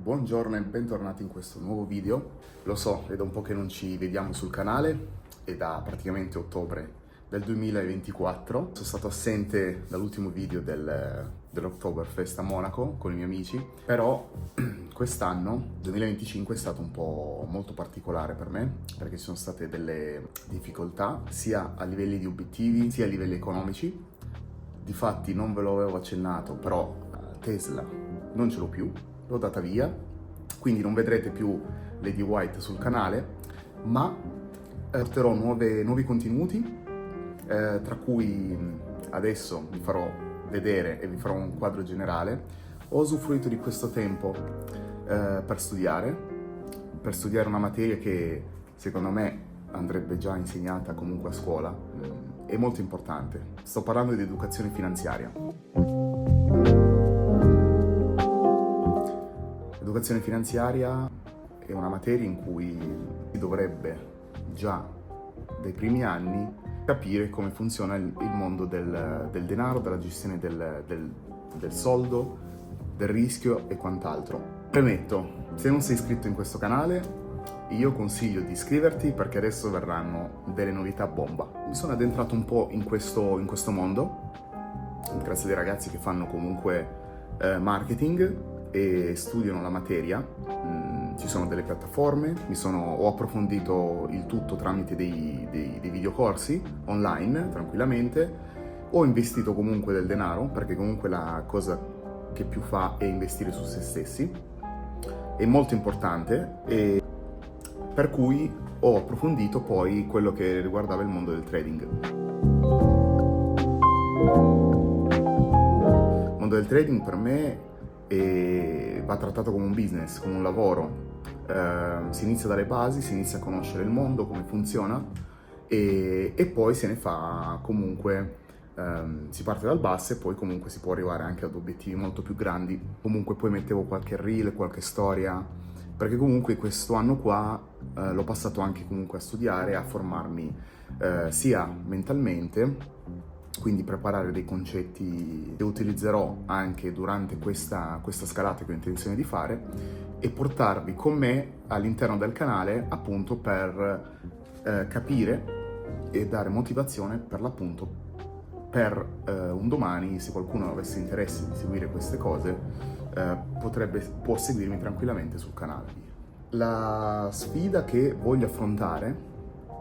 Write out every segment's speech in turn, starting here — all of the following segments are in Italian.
Buongiorno e bentornati in questo nuovo video. Lo so, è da un po' che non ci vediamo sul canale, è da praticamente ottobre del 2024. Sono stato assente dall'ultimo video dell'Oktoberfest a Monaco con i miei amici, però quest'anno, 2025, è stato un po' molto particolare per me, perché ci sono state delle difficoltà sia a livelli di obiettivi sia a livelli economici. Difatti non ve lo avevo accennato, però Tesla non ce l'ho più, l'ho data via, quindi non vedrete più Lady White sul canale, ma porterò nuovi contenuti, tra cui adesso vi farò vedere e vi farò un quadro generale. Ho usufruito di questo tempo per studiare una materia che secondo me andrebbe già insegnata comunque a scuola, è molto importante. Sto parlando di educazione finanziaria. L'educazione finanziaria è una materia in cui si dovrebbe già dai primi anni capire come funziona il mondo del denaro, della gestione del soldo, del rischio e quant'altro. Premetto, se non sei iscritto in questo canale, io consiglio di iscriverti perché adesso verranno delle novità bomba. Mi sono addentrato un po' in questo mondo, grazie a dei ragazzi che fanno comunque marketing e studiano la materia. Ci sono delle piattaforme, ho approfondito il tutto tramite dei videocorsi online, tranquillamente. Ho investito comunque del denaro, perché comunque la cosa che più fa è investire su se stessi. È molto importante, e per cui ho approfondito poi quello che riguardava il mondo del trading. Il mondo del trading per me va trattato come un business, come un lavoro. Si inizia dalle basi, si inizia a conoscere il mondo, come funziona, e poi se ne fa comunque, si parte dal basso e poi comunque si può arrivare anche ad obiettivi molto più grandi. Comunque poi mettevo qualche reel, qualche storia, perché comunque questo anno qua l'ho passato anche comunque a studiare, a formarmi sia mentalmente, quindi preparare dei concetti che utilizzerò anche durante questa scalata che ho intenzione di fare, e portarvi con me all'interno del canale appunto per capire e dare motivazione per l'appunto per un domani, se qualcuno avesse interesse di seguire queste cose, può seguirmi tranquillamente sul canale. La sfida che voglio affrontare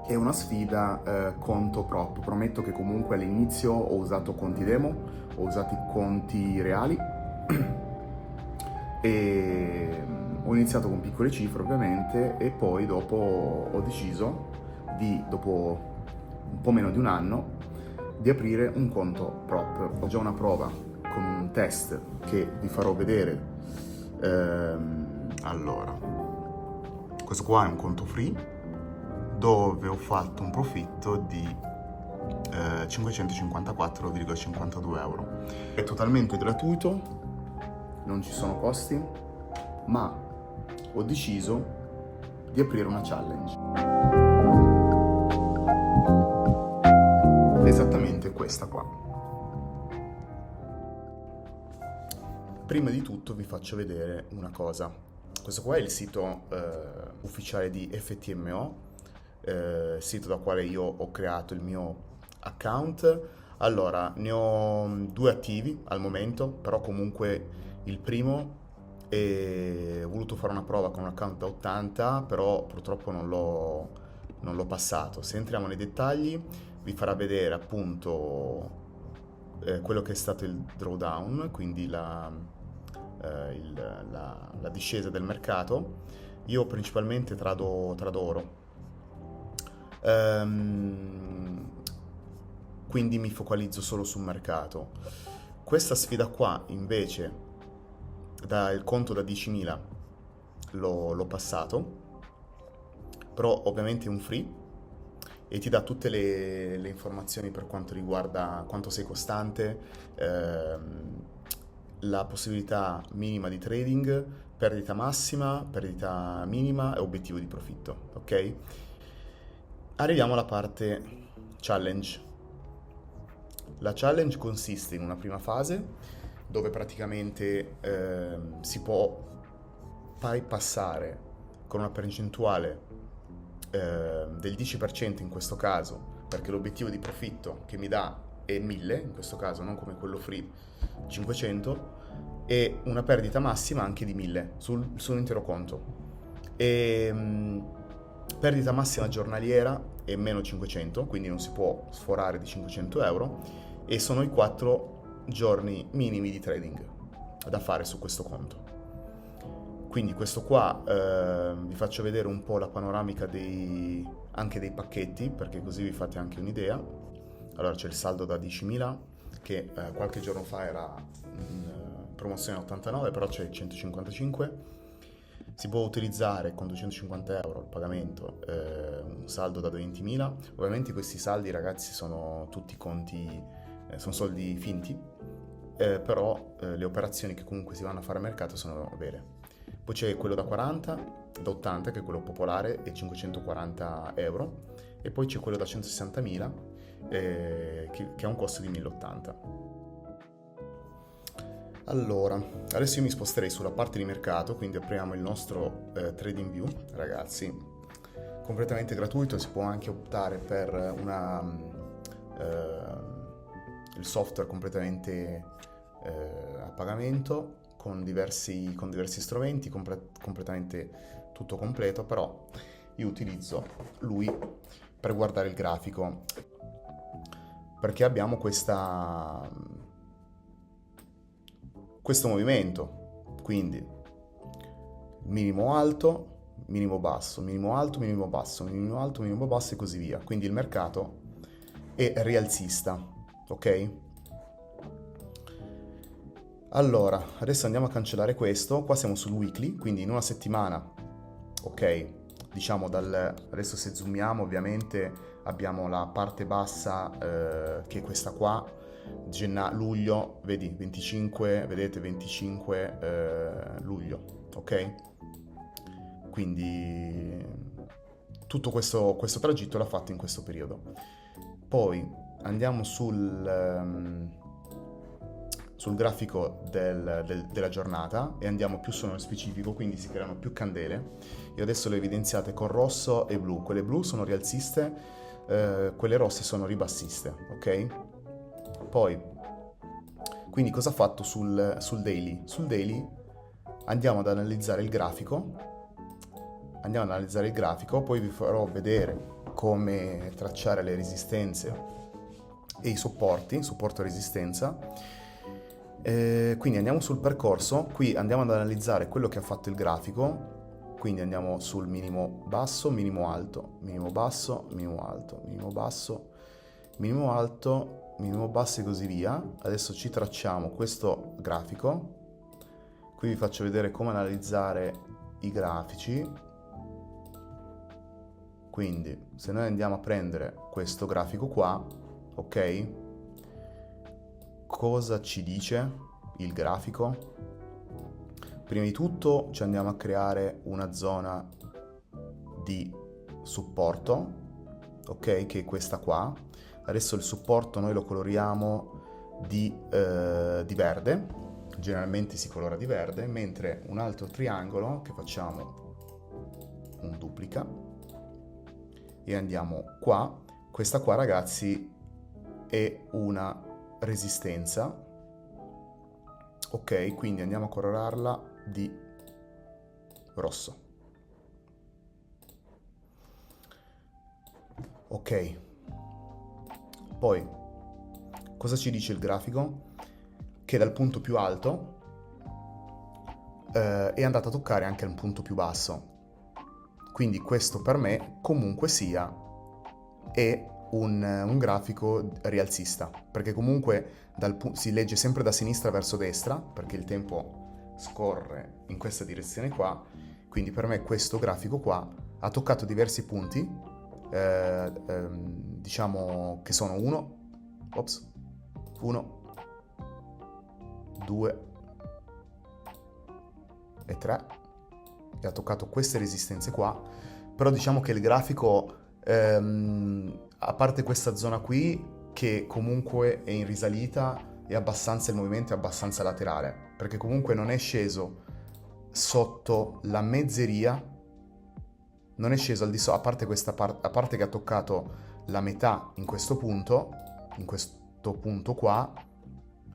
è una sfida conto prop. Prometto che comunque all'inizio ho usato conti demo, ho usato i conti reali e ho iniziato con piccole cifre ovviamente, e poi dopo ho deciso dopo un po' meno di un anno, di aprire un conto prop. Ho già una prova con un test che vi farò vedere. Allora, questo qua è un conto free dove ho fatto un profitto di 554,52 euro. È totalmente gratuito, non ci sono costi, ma ho deciso di aprire una challenge. Esattamente questa qua. Prima di tutto vi faccio vedere una cosa. Questo qua è il sito ufficiale di FTMO, sito da quale io ho creato il mio account. Allora, ne ho due attivi al momento, però comunque il primo ho voluto fare una prova con un account da 80, però purtroppo non l'ho passato. Se entriamo nei dettagli vi farà vedere appunto quello che è stato il drawdown, quindi la discesa del mercato. Io principalmente trado oro, quindi mi focalizzo solo sul mercato. Questa sfida qua invece, dal conto da 10.000 l'ho passato, però ovviamente è un free e ti dà tutte le informazioni per quanto riguarda quanto sei costante, la possibilità minima di trading, perdita massima, perdita minima e obiettivo di profitto, ok? Arriviamo alla parte challenge. La challenge consiste in una prima fase dove praticamente si può fai passare con una percentuale del 10% in questo caso, perché l'obiettivo di profitto che mi dà è 1000, in questo caso non come quello free 500, e una perdita massima anche di 1000 sull'intero conto. E perdita massima giornaliera è meno 500, quindi non si può sforare di 500 euro, e sono i 4 giorni minimi di trading da fare su questo conto. Quindi questo qua vi faccio vedere un po' la panoramica anche dei pacchetti, perché così vi fate anche un'idea. Allora c'è il saldo da 10.000 che qualche giorno fa era in promozione a 89, però c'è il 155. Si può utilizzare con 250 euro il pagamento un saldo da 20.000. Ovviamente questi saldi, ragazzi, sono tutti conti, sono soldi finti, però le operazioni che comunque si vanno a fare a mercato sono vere. Poi c'è quello da 40, da 80, che è quello popolare, e 540 euro. E poi c'è quello da 160.000, che ha un costo di 1080. Allora, adesso io mi sposterei sulla parte di mercato, quindi apriamo il nostro TradingView, ragazzi, completamente gratuito. Si può anche optare per il software completamente a pagamento, con diversi strumenti, completamente tutto completo, però io utilizzo lui per guardare il grafico, perché abbiamo questo movimento, quindi minimo alto, minimo basso, minimo alto, minimo basso, minimo alto, minimo basso e così via. Quindi il mercato è rialzista, ok? Allora, adesso andiamo a cancellare questo. Qua siamo sul weekly, quindi in una settimana, ok, diciamo adesso se zoomiamo ovviamente abbiamo la parte bassa che è questa qua, luglio, vedi, 25, vedete, 25 luglio, ok? Quindi tutto questo tragitto l'ha fatto in questo periodo. Poi andiamo sul grafico della giornata e andiamo più nello specifico, quindi si creano più candele. Io adesso le ho evidenziate con rosso e blu. Quelle blu sono rialziste, quelle rosse sono ribassiste, ok? Poi, quindi cosa ha fatto sul daily? Sul daily andiamo ad analizzare il grafico, poi vi farò vedere come tracciare le resistenze e i supporti, supporto e resistenza. Quindi andiamo sul percorso, qui andiamo ad analizzare quello che ha fatto il grafico, quindi andiamo sul minimo basso, minimo alto, minimo basso, minimo alto, minimo basso, minimo alto, minimo basso e così via. Adesso ci tracciamo questo grafico, qui vi faccio vedere come analizzare i grafici. Quindi se noi andiamo a prendere questo grafico qua, ok? Cosa ci dice il grafico? Prima di tutto ci andiamo a creare una zona di supporto, ok? Che è questa qua. Adesso il supporto noi lo coloriamo di verde, generalmente si colora di verde, mentre un altro triangolo che facciamo un duplica e andiamo qua. Questa qua, ragazzi, è una resistenza, ok? Quindi andiamo a colorarla di rosso, ok? Poi cosa ci dice il grafico? Che dal punto più alto è andato a toccare anche un punto più basso, quindi questo per me comunque sia è un grafico rialzista, perché comunque si legge sempre da sinistra verso destra, perché il tempo scorre in questa direzione qua, quindi per me questo grafico qua ha toccato diversi punti, diciamo che sono 1, 2 e 3, e ha toccato queste resistenze qua, però diciamo che il grafico, a parte questa zona qui che comunque è in risalita, il movimento è abbastanza laterale, perché comunque non è sceso sotto la mezzeria, non è sceso al di sopra, a parte a parte che ha toccato la metà in questo punto qua,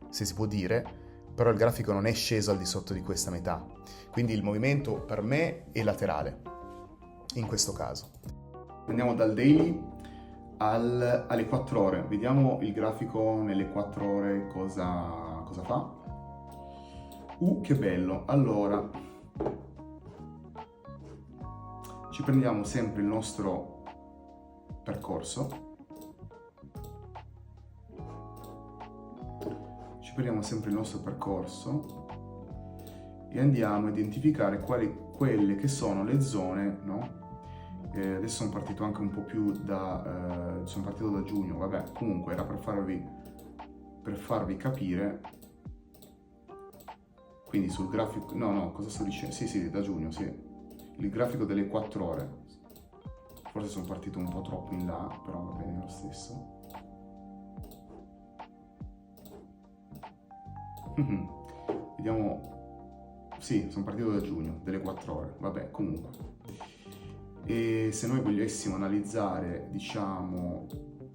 se si può dire, però il grafico non è sceso al di sotto di questa metà. Quindi il movimento per me è laterale, in questo caso. Andiamo dal daily alle 4 ore. Vediamo il grafico nelle 4 ore cosa fa. Che bello! Allora, ci prendiamo sempre il nostro percorso. E andiamo a identificare quelle che sono le zone, no? Adesso sono partito anche un po' più sono partito da giugno, vabbè, comunque era per farvi capire. Quindi sul grafico, no, cosa sto dicendo? Sì, da giugno, sì. Il grafico delle 4 ore. Forse sono partito un po' troppo in là, però va bene lo stesso. Vediamo. Sì, sono partito da giugno, delle 4 ore, vabbè, comunque. E se noi volessimo analizzare, diciamo,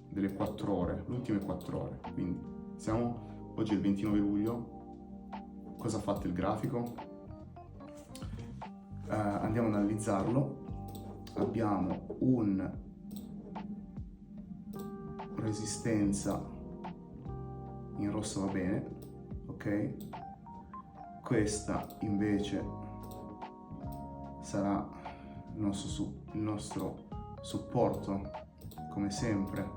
delle 4 ore, le ultime 4 ore, quindi oggi è il 29 luglio, cosa ha fatto il grafico? Andiamo ad analizzarlo. Abbiamo una resistenza in rosso, va bene, ok? Questa invece sarà il nostro supporto, come sempre,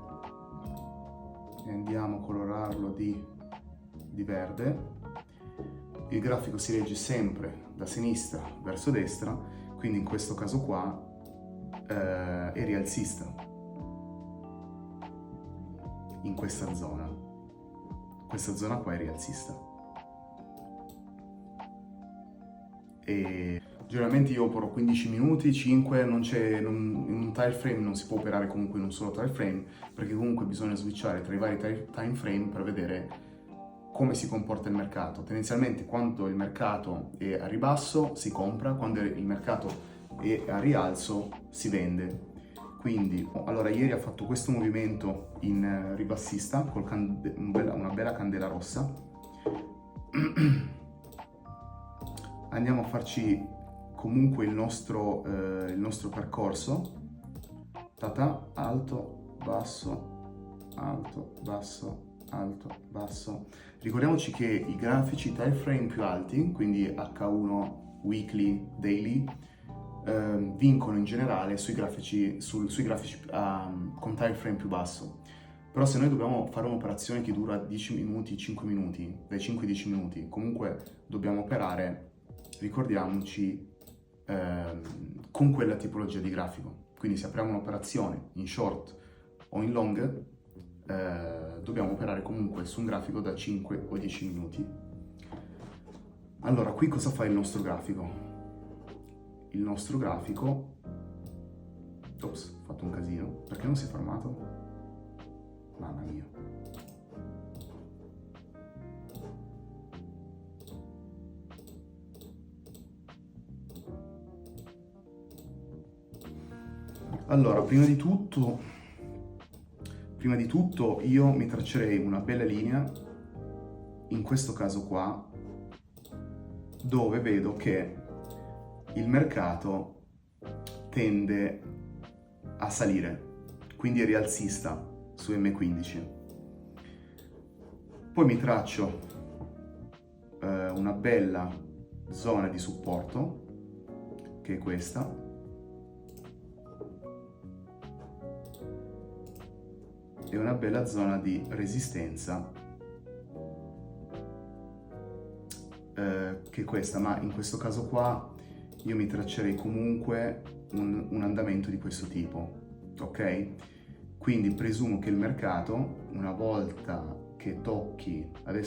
e andiamo a colorarlo di verde. Il grafico si legge sempre da sinistra verso destra, quindi in questo caso qua è rialzista in questa zona. Questa zona qua è rialzista. E generalmente io opero 15 minuti, 5, in un time frame non si può operare comunque in un solo time frame, perché comunque bisogna switchare tra i vari time frame per vedere come si comporta il mercato. Tendenzialmente quando il mercato è a ribasso si compra, quando il mercato è a rialzo si vende. Quindi, allora ieri ha fatto questo movimento in ribassista con una bella candela rossa. Andiamo a farci comunque il nostro percorso. Alto, basso, alto, basso, alto, basso. Ricordiamoci che i grafici time frame più alti, quindi H1, weekly, daily, vincono in generale sui grafici con time frame più basso. Però se noi dobbiamo fare un'operazione che dura 10 minuti, 5 minuti, dai 5 ai 10 minuti, comunque dobbiamo operare, ricordiamoci, con quella tipologia di grafico. Quindi se apriamo un'operazione in short o in long, dobbiamo operare comunque su un grafico da 5 o 10 minuti. Allora, qui cosa fa il nostro grafico? Il nostro grafico... Ops, ho fatto un casino. Perché non si è fermato? Mamma mia. Allora, prima di tutto io mi traccerei una bella linea, in questo caso qua, dove vedo che il mercato tende a salire, quindi è rialzista su M15. Poi mi traccio una bella zona di supporto, che è questa, e una bella zona di resistenza, che è questa, ma in questo caso qua io mi traccerei comunque un andamento di questo tipo, ok? Quindi presumo che il mercato, una volta che tocchi, è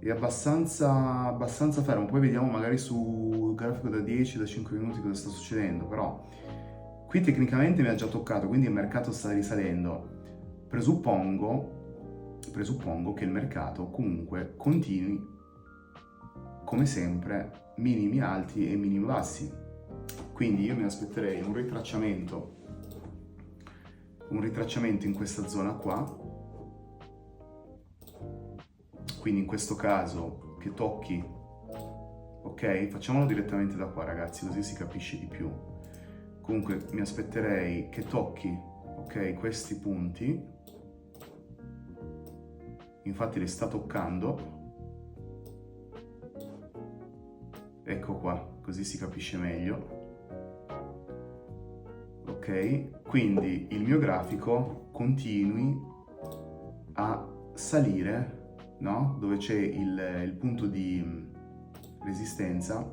abbastanza fermo, poi vediamo magari sul grafico da 10, da 5 minuti cosa sta succedendo, però qui tecnicamente mi ha già toccato, quindi il mercato sta risalendo. Presuppongo presuppongo che il mercato comunque continui, come sempre, minimi alti e minimi bassi. Quindi io mi aspetterei un ritracciamento in questa zona qua, quindi in questo caso che tocchi, ok? Facciamolo direttamente da qua, ragazzi, così si capisce di più. Comunque mi aspetterei che tocchi, ok, questi punti, infatti li sta toccando, ecco qua, così si capisce meglio. Ok, quindi il mio grafico continui a salire, no? Dove c'è il punto di resistenza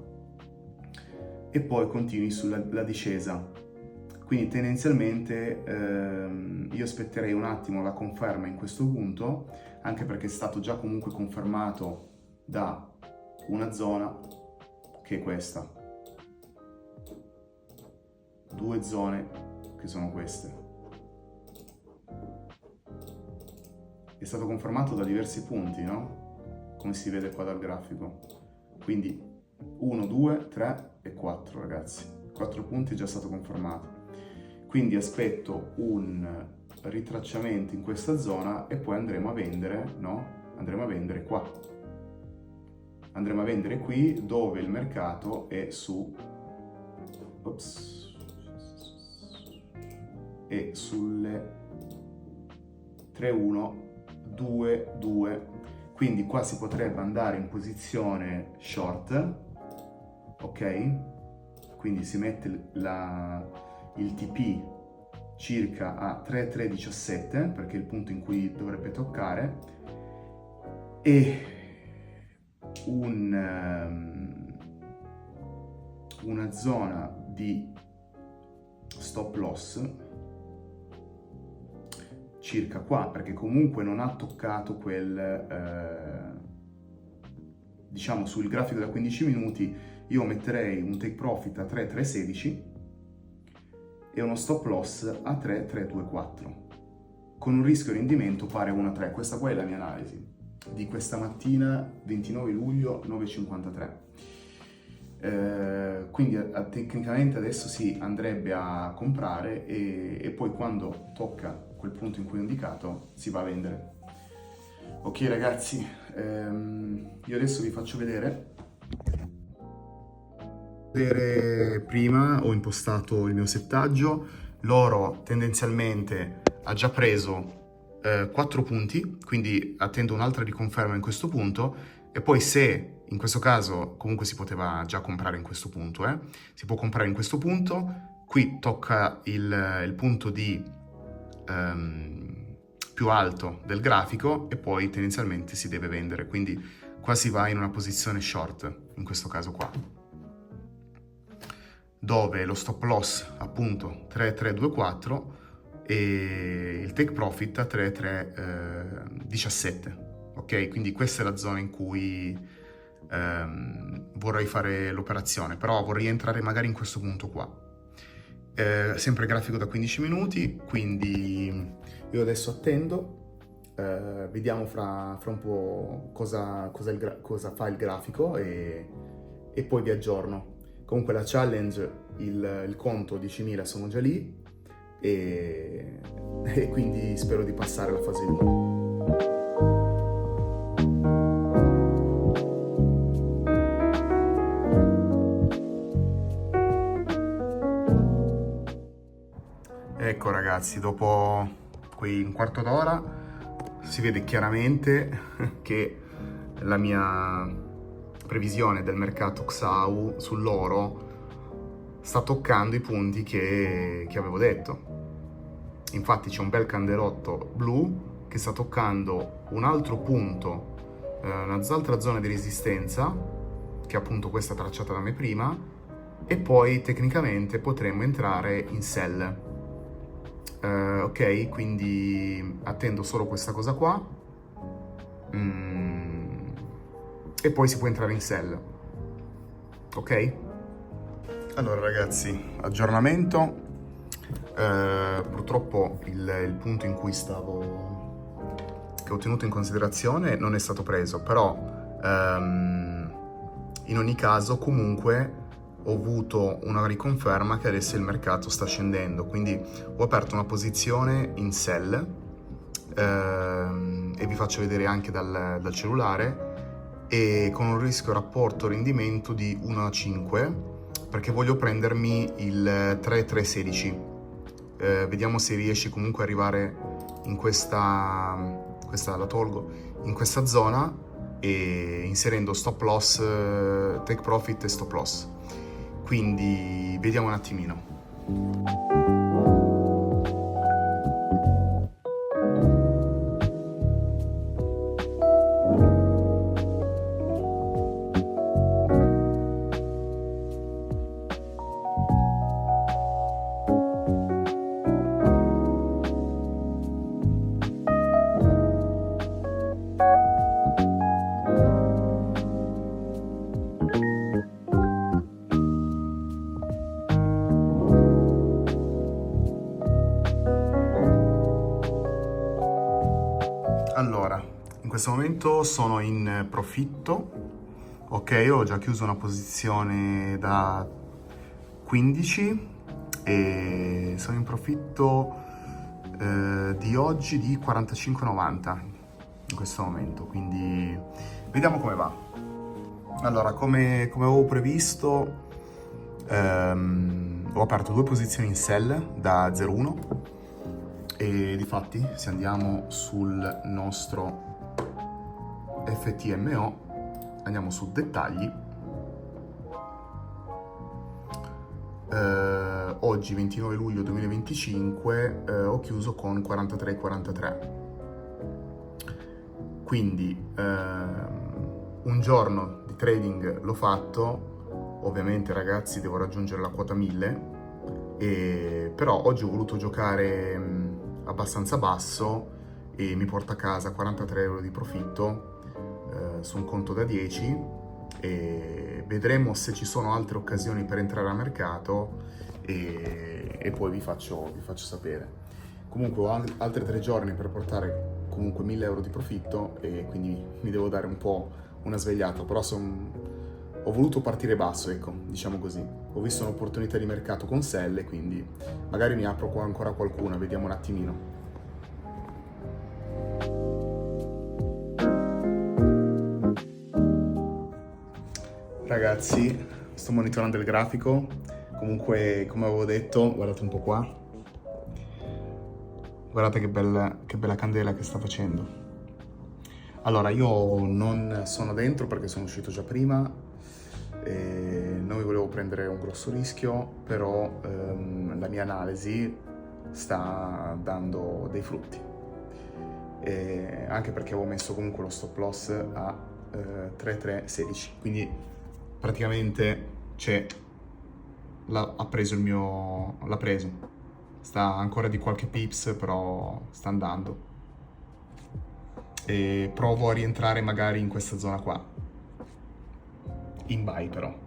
e poi continui sulla discesa. Quindi tendenzialmente io aspetterei un attimo la conferma in questo punto, anche perché è stato già comunque confermato da una zona che è questa. Due zone che sono queste. È stato confermato da diversi punti, no? Come si vede qua dal grafico. Quindi 1, 2, 3 e 4, ragazzi. 4 punti è già stato confermato. Quindi aspetto un ritracciamento in questa zona e poi andremo a vendere, no? Andremo a vendere qua. Andremo a vendere qui dove il mercato è su... Ops. E sulle 3-1-2-2, quindi qua si potrebbe andare in posizione short, ok? Quindi si mette il TP circa a 3,317 perché è il punto in cui dovrebbe toccare, e una zona di stop loss circa qua, perché comunque non ha toccato diciamo sul grafico da 15 minuti io metterei un take profit a 3,316 e uno stop loss a 3,324 con un rischio rendimento pari a 1,3. Questa qua è la mia analisi di questa mattina 29 luglio 9,53. Quindi tecnicamente adesso si andrebbe a comprare e poi quando tocca quel punto in cui ho indicato si va a vendere. Ok ragazzi, io adesso vi faccio vedere. Prima ho impostato il mio settaggio, l'oro tendenzialmente ha già preso 4 punti, quindi attendo un'altra riconferma in questo punto, e poi se in questo caso comunque si poteva già comprare in questo punto, si può comprare in questo punto, qui tocca il punto di più alto del grafico e poi tendenzialmente si deve vendere, quindi qua si va in una posizione short, in questo caso qua, dove lo stop loss appunto 3,324 e il take profit a 3,317, ok? Quindi questa è la zona in cui vorrei fare l'operazione, però vorrei entrare magari in questo punto qua. Sempre grafico da 15 minuti, quindi io adesso attendo, vediamo fra un po' cosa fa il grafico e poi vi aggiorno. Comunque la challenge, il conto 10.000 sono già lì e quindi spero di passare alla fase 1. Ecco ragazzi, dopo quei un quarto d'ora si vede chiaramente che la mia previsione del mercato XAU sull'oro sta toccando i punti che avevo detto. Infatti c'è un bel candelotto blu che sta toccando un altro punto, un'altra zona di resistenza, che è appunto questa tracciata da me prima, e poi tecnicamente potremmo entrare in sell. Ok, quindi attendo solo questa cosa qua e poi si può entrare in sell, ok? Allora ragazzi, aggiornamento. Purtroppo il punto in cui stavo che ho tenuto in considerazione non è stato preso, però in ogni caso comunque ho avuto una riconferma che adesso il mercato sta scendendo, quindi ho aperto una posizione in sell e vi faccio vedere anche dal cellulare, e con un rischio rapporto rendimento di 1 a 5, perché voglio prendermi il 3-3-16. Vediamo se riesce comunque ad arrivare in questa la tolgo, in questa zona, e inserendo stop loss, take profit e stop loss. Quindi vediamo un attimino. Allora, in questo momento sono in profitto, ok, ho già chiuso una posizione da 15 e sono in profitto di oggi di 45,90 in questo momento, quindi vediamo come va. Allora, come avevo previsto, ho aperto 2 posizioni in sell da 0,1. E difatti, se andiamo sul nostro FTMO, andiamo su dettagli, oggi 29 luglio 2025 ho chiuso con 43,43. Quindi un giorno di trading l'ho fatto, ovviamente ragazzi devo raggiungere la quota 1000, però oggi ho voluto giocare abbastanza basso e mi porta a casa 43 euro di profitto su un conto da 10, e vedremo se ci sono altre occasioni per entrare a mercato e poi vi faccio sapere. Comunque ho altri 3 giorni per portare comunque 1000 euro di profitto, e quindi mi devo dare un po' una svegliata, però ho voluto partire basso, ecco, diciamo così. Ho visto un'opportunità di mercato con sell, quindi magari ne apro ancora qualcuna, vediamo un attimino. Ragazzi, sto monitorando il grafico. Comunque, come avevo detto, guardate un po' qua. Guardate che bella candela che sta facendo. Allora, io non sono dentro perché sono uscito già prima. Non mi volevo prendere un grosso rischio, però la mia analisi sta dando dei frutti, anche perché avevo messo comunque lo stop loss a 3,316, quindi praticamente l'ha preso, sta ancora di qualche pips, però sta andando, e provo a rientrare magari in questa zona qua in buy però.